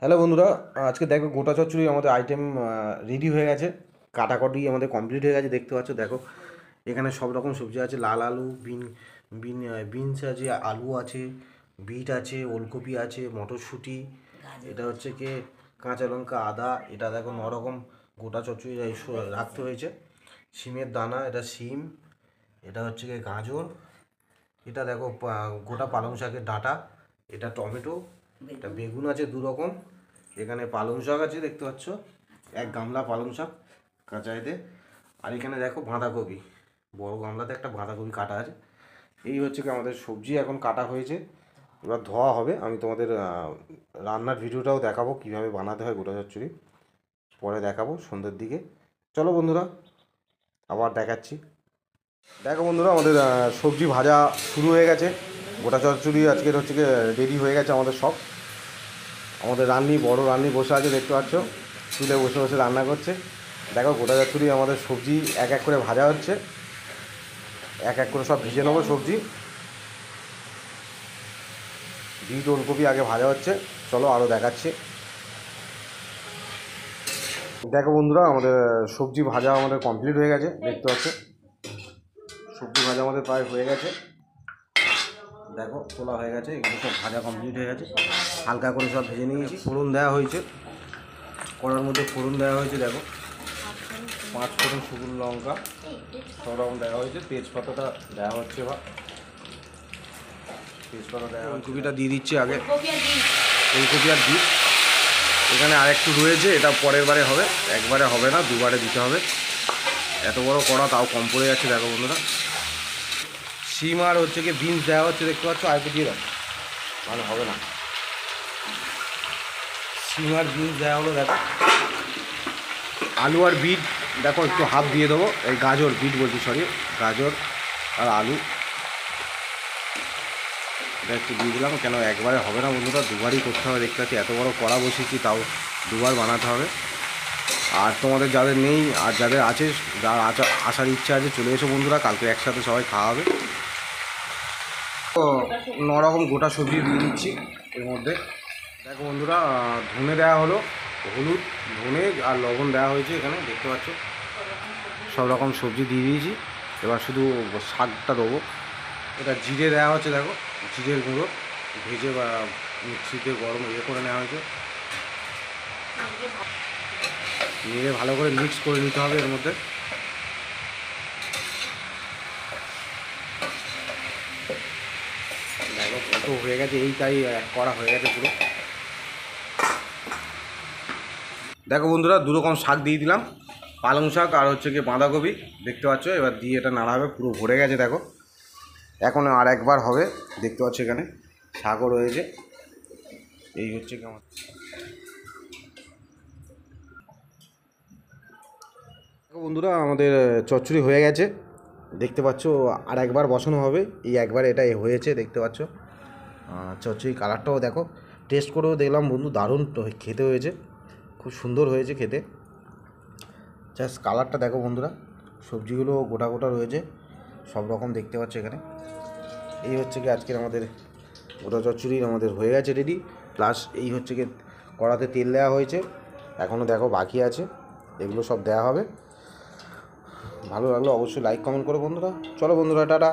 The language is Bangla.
হ্যালো বন্ধুরা, আজকে দেখো গোটা চচ্চড়ি আমাদের আইটেম রেডি হয়ে গেছে। কাটাকাটি আমাদের কমপ্লিট হয়ে গেছে, দেখতে পাচ্ছ। দেখো এখানে সব রকম সবজি আছে, লাল আলু, বিনস আছে, আলু আছে, বিট আছে, ওলকপি আছে, মটরশুঁটি, এটা হচ্ছে কি কাঁচা লঙ্কা, আদা। এটা দেখো নরকম গোটা চচ্চড়ি রাখতে হয়েছে। শিমের দানা, এটা শিম, এটা হচ্ছে কি গাজর, এটা দেখো গোটা পালং শাকের ডাঁটা, এটা টমেটো, এটা বেগুন আছে দু রকম, এখানে পালং শাক আছে দেখতে পাচ্ছ, এক গামলা পালং শাক কাঁচা এতে। আর এখানে দেখো বাঁধাকপি, বড় গামলাতে একটা বাঁধাকপি কাটা আছে। এই হচ্ছে কি আমাদের সবজি এখন কাটা হয়েছে, এবার ধোয়া হবে। আমি তোমাদের রান্নার ভিডিওটাও দেখাবো কীভাবে বানাতে হয় গোটা চচ্চড়ি, পরে দেখাবো সন্ধ্যের দিকে। চলো বন্ধুরা, আবার দেখাচ্ছি। দেখো বন্ধুরা, আমাদের সবজি ভাজা শুরু হয়ে গেছে। গোটা চচ্চড়ি আজকের হচ্ছে কি রেডি হয়ে গেছে আমাদের সব। আমাদের বড় রান্নি বসে আছে দেখতে পাচ্ছ, চুলে বসে বসে রান্না করছে। দেখো গোটা চচ্চড়ি আমাদের সবজি এক এক করে ভাজা হচ্ছে, এক এক করে সব ভিজে নেবো সবজি। বিট ওলকপি আগে ভাজা হচ্ছে, চলো আরও দেখাচ্ছি। দেখো বন্ধুরা, আমাদের সবজি ভাজা আমাদের কমপ্লিট হয়ে গেছে দেখতে পাচ্ছ। সবজি ভাজা আমাদের প্রায় হয়ে গেছে, দেখো তোলা হয়ে গেছে, এগুলো সব ভাজা কমপ্লিট হয়ে গেছে। হালকা করে সব ভেজে নিয়েছি, ফোড়ন দেওয়া হয়েছে, কড়ার মধ্যে ফোড়ন দেওয়া হয়েছে। দেখো 5 ফোড়ন, শুকনো লঙ্কা সব রকম দেওয়া হয়েছে, তেজপাতাটা দেওয়া হচ্ছে। বা তেজপাতা দেওয়া, ফুলকপিটা দিয়ে দিচ্ছি আগে, ফুলকপি আর বিট। এখানে আরেকটু রয়েছে, এটা পরের বারে হবে, একবারে হবে না, দুবারে দিতে হবে। এত বড় কড়া তাও কম পড়ে যাচ্ছে। দেখো বন্ধুরা, শিম আর হচ্ছে কি বিনস দেওয়া হচ্ছে দেখতে পাচ্ছ, আর একটু দিয়ে দাও, ভালো হবে না। শিম আর বিনস দেওয়া হলো। দেখো আলু আর বিট দেখো একটু হাফ দিয়ে দেবো, এই গাজর, বিট বলছি সরি, গাজর আর আলু এটা একটু দিয়ে দিলাম। কেন একবারে হবে না বন্ধুরা, দুবারই করতে হবে। দেখতে পাচ্ছি এত বড় কড়া বসিয়েছি, তাও দুবার বানাতে হবে। আর তোমাদের যাদের নেই আর যাদের আছে, যার আসার ইচ্ছা আছে চলে এসো বন্ধুরা, কালকে একসাথে সবাই খাওয়া হবে। তো নরকম গোটা সবজি দিয়ে দিচ্ছি এর মধ্যে। দেখো বন্ধুরা, ধনে দেওয়া হলো, হলুদ, ধনে আর লবণ দেওয়া হয়েছে এখানে দেখতে পাচ্ছ। সব রকম সবজি দিয়ে দিয়েছি, এবার শুধু শাকটা দেবো। এটা জিরে দেওয়া হচ্ছে, দেখো জিরের গুঁড়ো ভেজে বা মিক্সিতে গরম করে নেওয়া হয়েছে। নিয়ে ভালো করে মিক্স করে নিতে হবে এর মধ্যে। দেখো কত হয়ে গেছে, এইটাই করা হয়ে গেছে পুরো। দেখো বন্ধুরা, দু রকম শাক দিয়ে দিলাম, পালং শাক আর হচ্ছে কি বাঁধাকপি দেখতে পাচ্ছ। এবার দিয়ে এটা নাড়া হবে, পুরো ভরে গেছে। দেখো এখন আর একবার হবে দেখতে পাচ্ছ, এখানে শাকও রয়েছে। এই হচ্ছে কি আমার দেখো বন্ধুরা, আমাদের চচ্চড়ি হয়ে গেছে দেখতে পাচ্ছ। আর একবার বসানো হবে, এই একবার এটা হয়েছে দেখতে পাচ্ছ। চচ্চড়ি কালারটাও দেখো, টেস্ট করেও দেখলাম বন্ধু, দারুণ খেতে হয়েছে, খুব সুন্দর হয়েছে খেতে। জাস্ট কালারটা দেখো বন্ধুরা, সবজিগুলো গোটা গোটা রয়েছে সব রকম দেখতে পাচ্ছ এখানে। এই হচ্ছে কি আজকের আমাদের গোটা চচ্চড়ি আমাদের হয়ে গেছে রেডি। প্লাস এই হচ্ছে কি কড়াতে তেল দেওয়া হয়েছে, এখনও দেখো বাকি আছে, এগুলো সব দেওয়া হবে। ভালো লাগলো অবশ্যই লাইক কমেন্ট করো বন্ধুরা। চলো বন্ধুরা, টাটা।